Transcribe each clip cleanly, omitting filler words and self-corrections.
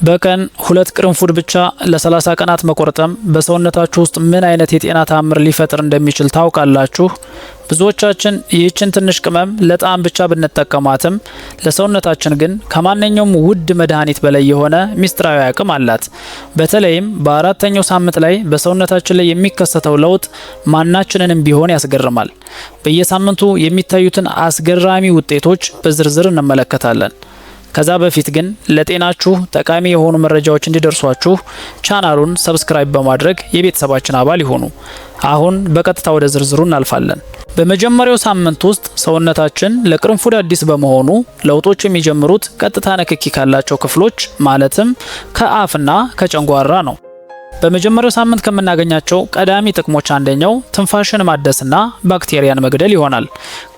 በቀን 2 ቅርንፉድ ብቻ ለ30 ቀናት መቆርጠም በሰውነታችሁ ውስጥ ምን አይነት የጤና ተአምር ሊፈጥር እንደሚችል ታውቃላችሁ? ብዙዎቻችን ይህችን ትንሽ ቅመም ለጣዕም ብቻ ብንጠቀማትም ለሰውነታችን ግን ከማንኛውም ውድ መድኃኒት በላይ የሆነ ሚስጥራዊ አቅም አላት። በተለይም በአራተኛው ሳምንት ላይ በሰውነታችን ላይ የሚከሰተው ለውጥ ማናችንንም ቢሆን ያስገርማል። በየሳምንቱ የሚታዩትን አስገራሚ ውጤቶች በዝርዝር እንመለከታለን። ከዛ በፊት ግን ለጤናችሁ ጠቃሚ የሆኑ መረጃዎች እንዲደርሷችሁ ቻናሉን ሰብስክራይብ በማድረግ የቤተሰባችን አባል ይሁኑ። አሁን በቀጥታ ወደ ዝርዝሩ እናልፋለን። በመጀመሪያው ሳምንት ውስጥ ሰውነታችን ለቅርንፉድ አዲስ በመሆኑ ለውጦች የሚጀምሩት ቀጥታ ንክኪ ካላቸው ክፍሎች ማለትም ከአፍና ከጨንጓራ ነው። በመጀመሪያው ሳምንት ከምናገኛቸው ቀዳሚ ጥቅሞች አንደኛው ትንፋሽን ማደስና ባክቴሪያን መግደል ይሆናል።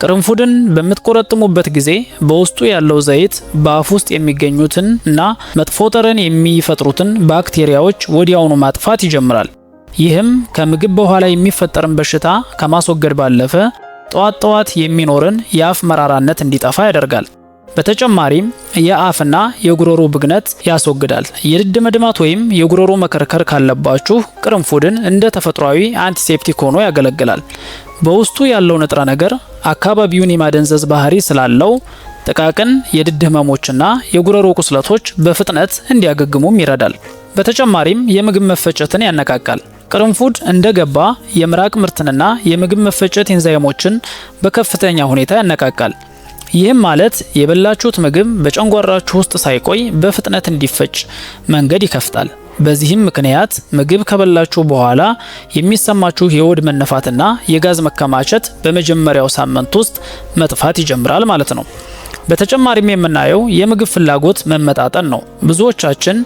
ቅርንፉድን በምትቆረጥሙበት ጊዜ በውስጡ ያለው ዘይት በአፍ ውስጥ የሚገኙትን እና መጥፎ ጠረን የሚፈጥሩትን ባክቴሪያዎች ወዲያውኑ ማጥፋት ይጀምራል። ይህም ከምግብ በኋላ የሚፈጠርን በሽታ ከማስወገድ ባለፈ ጠዋት የሚኖርን የአፍ መራራነት እንዲጠፋ ያደርጋል። በተጨማሪም የአፍና የጉሮሮ ብግነት ያስወግዳል። የድድ መድማት ወይም የጉሮሮ መከርከር ካለባችሁ ቅርንፉድን እንደ ተፈጥሯዊ አንቲሴፕቲክ ሆኖ ያገለግላል። በውስጡ ያለው ንጥረ ነገር አካባቢውን የማደንዘዝ ባህሪ ስላለው ጥቃቅን የድድ ህመሞችና የጉሮሮ ቁስለቶች በፍጥነት እንዲያገግሙም ይረዳል። በተጨማሪም የምግብ መፈጨትን ያነቃቃል። ቅርንፉድ እንደገባ የምራቅ ምርትንና የምግብ መፈጨት ኤንዛይሞችን በከፍተኛ ሁኔታ ያነቃቃል። ይህም ማለት የበላችሁት ምግብ በጨንጓራችሁ ውስጥ ሳይቆይ በፍጥነት እንዲፈጭ መንገድ ይከፍታል። በዚህም ምክንያት ምግብ ከበላችሁ በኋላ የሚሰማችሁ የሆድ መነፋትና የጋዝ መከማቸት በመጀመሪያው ሳምንት ውስጥ መጥፋት ይጀምራል ማለት ነው። በተጨማሪም የምናየው የምግብ ፍላጎት መመጣጠን ነው። ብዙዎቻችን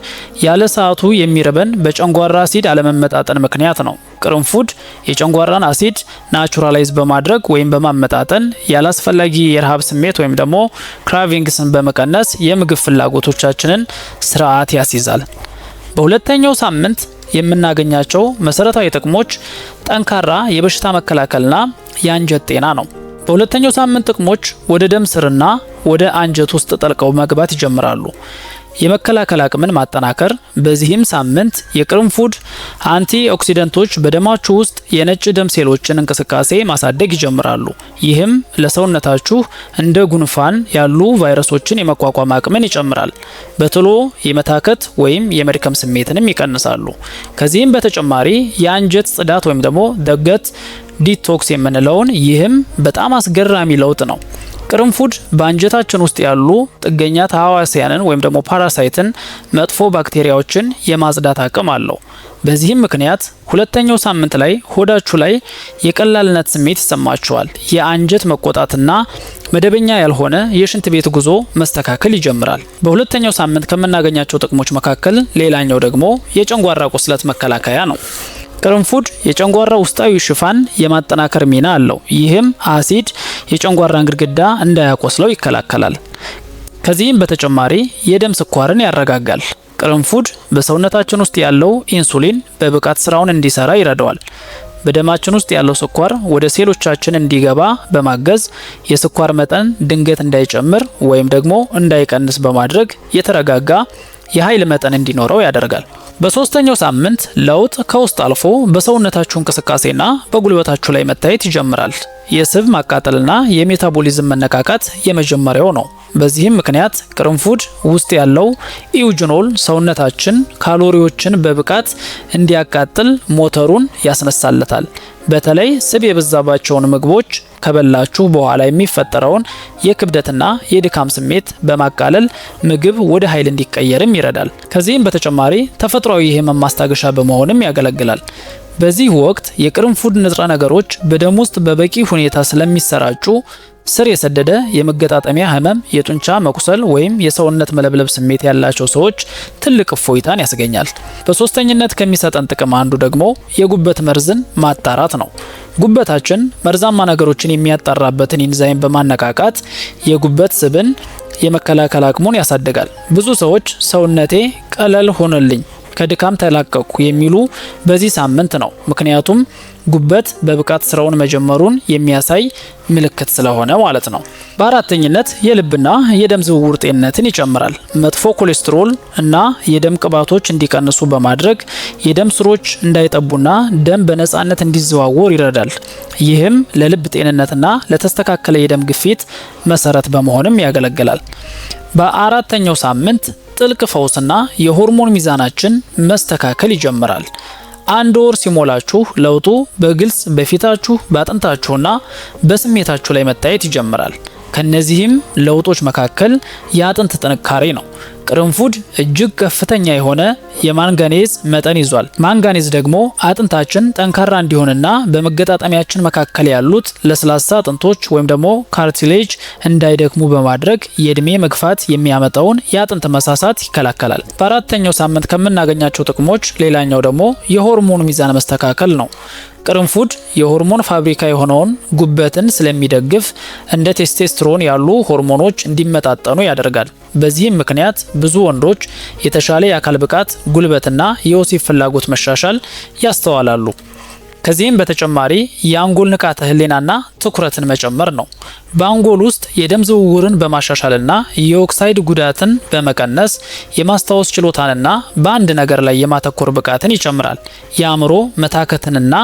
ያለ ሰዓቱ የሚርበን በጨንጓራ አሲድ አለመመጣጠን ምክንያት ነው። ቅርንፉድ የጨንጓራን አሲድ ናቹራላይዝ በማድረግ ወይም በማመጣጠን ያላስፈላጊ የረሃብ ስሜት ወይም ደግሞ ክራቪንግስን በመቀነስ የምግብ ፍላጎቶቻችንን ስርዓት ያስይዛል። በሁለተኛው ሳምንት የምናገኛቸው መሰረታዊ ጥቅሞች ጠንካራ የበሽታ መከላከልና የአንጀት ጤና ነው። በሁለተኛው ሳምንት ጥቅሞች ወደ ደም ስርና ወደ አንጀት ውስጥ ጠልቀው መግባት ይጀምራሉ። የመከላከል አቅምን ማጠናከር። በዚህም ሳምንት የቅርንፉድ አንቲ ኦክሲደንቶች በደማችሁ ውስጥ የነጭ ደም ሴሎችን እንቅስቃሴ ማሳደግ ይጀምራሉ። ይህም ለሰውነታችሁ እንደ ጉንፋን ያሉ ቫይረሶችን የመቋቋም አቅምን ይጨምራል። በቶሎ የመታከት ወይም የመድከም ስሜትንም ይቀንሳሉ። ከዚህም በተጨማሪ የአንጀት ጽዳት ወይም ደግሞ ደገት ዲቶክስ የምንለውን ይህም በጣም አስገራሚ ለውጥ ነው። ቅርንፉድ በአንጀታችን ውስጥ ያሉ ጥገኛ ተህዋሲያንን ወይም ደግሞ ፓራሳይትን መጥፎ ባክቴሪያዎችን የማጽዳት አቅም አለው። በዚህም ምክንያት ሁለተኛው ሳምንት ላይ ሆዳችሁ ላይ የቀላልነት ስሜት ይሰማችኋል። የአንጀት መቆጣትና መደበኛ ያልሆነ የሽንት ቤት ጉዞ መስተካከል ይጀምራል። በሁለተኛው ሳምንት ከምናገኛቸው ጥቅሞች መካከል ሌላኛው ደግሞ የጨንጓራ ቁስለት መከላከያ ነው። ቅርንፉድ የጨንጓራ ውስጣዊ ሽፋን የማጠናከር ሚና አለው። ይህም አሲድ የጨንጓራን ግድግዳ እንዳያቆስለው ይከላከላል። ከዚህም በተጨማሪ የደም ስኳርን ያረጋጋል። ቅርንፉድ በሰውነታችን ውስጥ ያለው ኢንሱሊን በብቃት ስራውን እንዲሰራ ይረዳዋል። በደማችን ውስጥ ያለው ስኳር ወደ ሴሎቻችን እንዲገባ በማገዝ የስኳር መጠን ድንገት እንዳይጨምር ወይም ደግሞ እንዳይቀንስ በማድረግ የተረጋጋ የኃይል መጠን እንዲኖረው ያደርጋል። በሶስተኛው ሳምንት ለውጥ ከውስጥ አልፎ በሰውነታችሁ እንቅስቃሴና በጉልበታችሁ ላይ መታየት ይጀምራል። የስብ ማቃጠልና የሜታቦሊዝም መነቃቃት የመጀመሪያው ነው። በዚህም ምክንያት ቅርንፉድ ውስጥ ያለው ኢዩጅኖል ሰውነታችን ካሎሪዎችን በብቃት እንዲያቃጥል ሞተሩን ያስነሳለታል። በተለይ ስብ የበዛባቸውን ምግቦች ከበላችሁ በኋላ የሚፈጠረውን የክብደትና የድካም ስሜት በማቃለል ምግብ ወደ ኃይል እንዲቀየርም ይረዳል። ከዚህም በተጨማሪ ተፈጥሯዊ የህመም ማስታገሻ በመሆንም ያገለግላል። በዚህ ወቅት የቅርንፉድ ንጥረ ነገሮች በደም ውስጥ በበቂ ሁኔታ ስለሚሰራጩ ስር የሰደደ የመገጣጠሚያ ህመም፣ የጡንቻ መቁሰል ወይም የሰውነት መለብለብ ስሜት ያላቸው ሰዎች ትልቅ እፎይታን ያስገኛል። በሶስተኝነት ከሚሰጠን ጥቅም አንዱ ደግሞ የጉበት መርዝን ማጣራት ነው። ጉበታችን መርዛማ ነገሮችን የሚያጣራበትን ኢንዛይም በማነቃቃት የጉበት ስብን የመከላከል አቅሙን ያሳድጋል። ብዙ ሰዎች ሰውነቴ ቀለል ሆነልኝ ከድካም ተላቀቁ የሚሉ በዚህ ሳምንት ነው። ምክንያቱም ጉበት በብቃት ስራውን መጀመሩን የሚያሳይ ምልክት ስለሆነ ማለት ነው። በአራተኝነት የልብና የደም ዝውውር ጤንነትን ይጨምራል። መጥፎ ኮሌስትሮል እና የደም ቅባቶች እንዲቀንሱ በማድረግ የደም ስሮች እንዳይጠቡና ደም በነጻነት እንዲዘዋወር ይረዳል። ይህም ለልብ ጤንነትና ለተስተካከለ የደም ግፊት መሰረት በመሆንም ያገለግላል። በአራተኛው ሳምንት ጥልቅ ፈውስና የሆርሞን ሚዛናችን መስተካከል ይጀምራል። አንድ ወር ሲሞላችሁ ለውጡ በግልጽ በፊታችሁ በአጥንታችሁና በስሜታችሁ ላይ መታየት ይጀምራል። ከነዚህም ለውጦች መካከል የአጥንት ጥንካሬ ነው። ቅርንፉድ እጅግ ከፍተኛ የሆነ የማንጋኔዝ መጠን ይዟል። ማንጋኔዝ ደግሞ አጥንታችን ጠንካራ እንዲሆንና በመገጣጠሚያችን መካከል ያሉት ለስላሳ አጥንቶች ወይም ደግሞ ካርቲሌጅ እንዳይደክሙ በማድረግ የእድሜ መግፋት የሚያመጣውን የአጥንት መሳሳት ይከላከላል። በአራተኛው ሳምንት ከምናገኛቸው ጥቅሞች ሌላኛው ደግሞ የሆርሞን ሚዛን መስተካከል ነው። ቅርንፉድ የሆርሞን ፋብሪካ የሆነውን ጉበትን ስለሚደግፍ እንደ ቴስቴስትሮን ያሉ ሆርሞኖች እንዲመጣጠኑ ያደርጋል። በዚህም ምክንያት ብዙ ወንዶች የተሻለ የአካል ብቃት፣ ጉልበትና የወሲብ ፍላጎት መሻሻል ያስተዋላሉ። ከዚህም በተጨማሪ የአንጎል ንቃተ ህሊናና ትኩረትን መጨመር ነው። በአንጎል ውስጥ የደም ዝውውርን በማሻሻልና የኦክሳይድ ጉዳትን በመቀነስ የማስታወስ ችሎታንና በአንድ ነገር ላይ የማተኮር ብቃትን ይጨምራል። የአእምሮ መታከትንና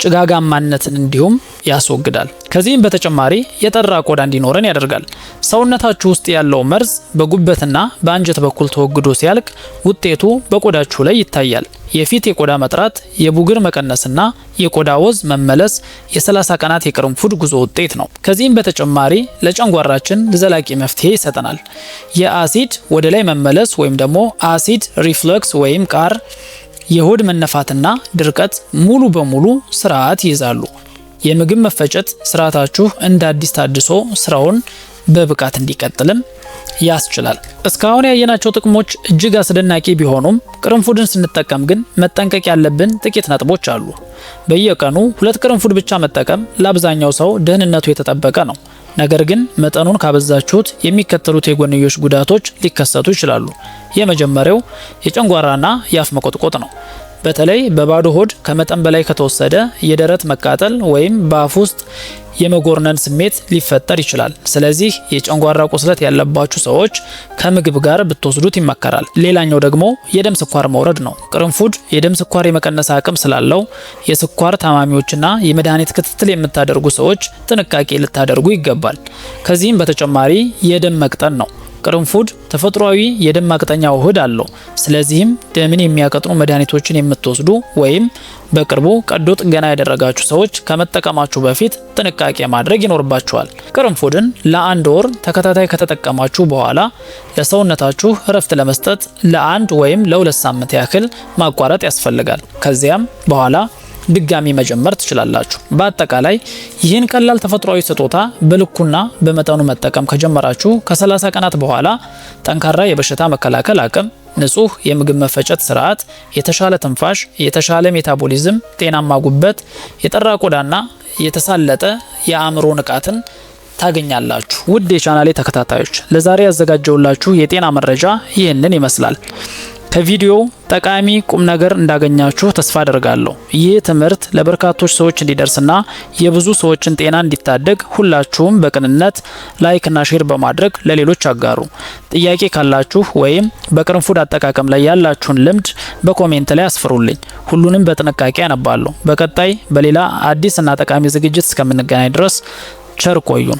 ጭጋጋማነትን እንዲሁም ያስወግዳል። ከዚህም በተጨማሪ የጠራ ቆዳ እንዲኖረን ያደርጋል። ሰውነታችሁ ውስጥ ያለው መርዝ በጉበትና በአንጀት በኩል ተወግዶ ሲያልቅ ውጤቱ በቆዳችሁ ላይ ይታያል። የፊት የቆዳ መጥራት፣ የቡግር መቀነስና የቆዳ ወዝ መመለስ የ30 ቀናት የቅርንፉድ ጉዞ ውጤት ነው። ከዚህም በተጨማሪ ለጨንጓራችን ዘላቂ መፍትሄ ይሰጠናል። የአሲድ ወደ ላይ መመለስ ወይም ደግሞ አሲድ ሪፍለክስ ወይም ቃር፣ የሆድ መነፋትና ድርቀት ሙሉ በሙሉ ስርዓት ይይዛሉ። የምግብ መፈጨት ስርዓታችሁ እንደ አዲስ ታድሶ ስራውን በብቃት እንዲቀጥልም ያስችላል። እስካሁን ያየናቸው ጥቅሞች እጅግ አስደናቂ ቢሆኑም ቅርንፉድን ስንጠቀም ግን መጠንቀቅ ያለብን ጥቂት ነጥቦች አሉ። በየቀኑ 2 ቅርንፉድ ብቻ መጠቀም ለአብዛኛው ሰው ደህንነቱ የተጠበቀ ነው። ነገር ግን መጠኑን ካበዛችሁት የሚከተሉት የጎንዮሽ ጉዳቶች ሊከሰቱ ይችላሉ። የመጀመሪያው የጨንጓራና የአፍ መቆጥቆጥ ነው። በተለይ በባዶ ሆድ ከመጠን በላይ ከተወሰደ የደረት መቃጠል ወይም በአፍ ውስጥ የመጎርነን ስሜት ሊፈጠር ይችላል። ስለዚህ የጨንጓራ ቁስለት ያለባችሁ ሰዎች ከምግብ ጋር ብትወስዱት ይመከራል። ሌላኛው ደግሞ የደም ስኳር መውረድ ነው። ቅርንፉድ የደም ስኳር የመቀነስ አቅም ስላለው የስኳር ታማሚዎችና የመድኃኒት ክትትል የምታደርጉ ሰዎች ጥንቃቄ ልታደርጉ ይገባል። ከዚህም በተጨማሪ የደም መቅጠን ነው። ቅርንፉድ ተፈጥሯዊ የደም ማቅጠኛ ውህድ አለው። ስለዚህም ደምን የሚያቀጥኑ መድኃኒቶችን የምትወስዱ ወይም በቅርቡ ቀዶ ጥገና ያደረጋችሁ ሰዎች ከመጠቀማችሁ በፊት ጥንቃቄ ማድረግ ይኖርባችኋል። ቅርንፉድን ለ1 ወር ተከታታይ ከተጠቀማችሁ በኋላ ለሰውነታችሁ እረፍት ለመስጠት ለ1 ወይም ለ2 ሳምንት ያክል ማቋረጥ ያስፈልጋል። ከዚያም በኋላ ድጋሚ መጀመር ትችላላችሁ። በአጠቃላይ ይህን ቀላል ተፈጥሯዊ ስጦታ በልኩና በመጠኑ መጠቀም ከጀመራችሁ ከ30 ቀናት በኋላ ጠንካራ የበሽታ መከላከል አቅም፣ ንጹህ የምግብ መፈጨት ስርዓት፣ የተሻለ ትንፋሽ፣ የተሻለ ሜታቦሊዝም፣ ጤናማ ጉበት፣ የጠራ ቆዳና የተሳለጠ የአእምሮ ንቃትን ታገኛላችሁ። ውድ የቻናሌ ተከታታዮች ለዛሬ ያዘጋጀውላችሁ የጤና መረጃ ይህንን ይመስላል። ከቪዲዮው ጠቃሚ ቁም ነገር እንዳገኛችሁ ተስፋ አደርጋለሁ። ይህ ትምህርት ለበርካቶች ሰዎች እንዲደርስና የብዙ ሰዎችን ጤና እንዲታደግ ሁላችሁም በቅንነት ላይክ እና ሼር በማድረግ ለሌሎች አጋሩ። ጥያቄ ካላችሁ ወይም በቅርንፉድ አጠቃቀም ላይ ያላችሁን ልምድ በኮሜንት ላይ አስፍሩልኝ። ሁሉንም በጥንቃቄ አነባለሁ። በቀጣይ በሌላ አዲስ እና ጠቃሚ ዝግጅት እስከምንገናኝ ድረስ ቸር ቆዩን።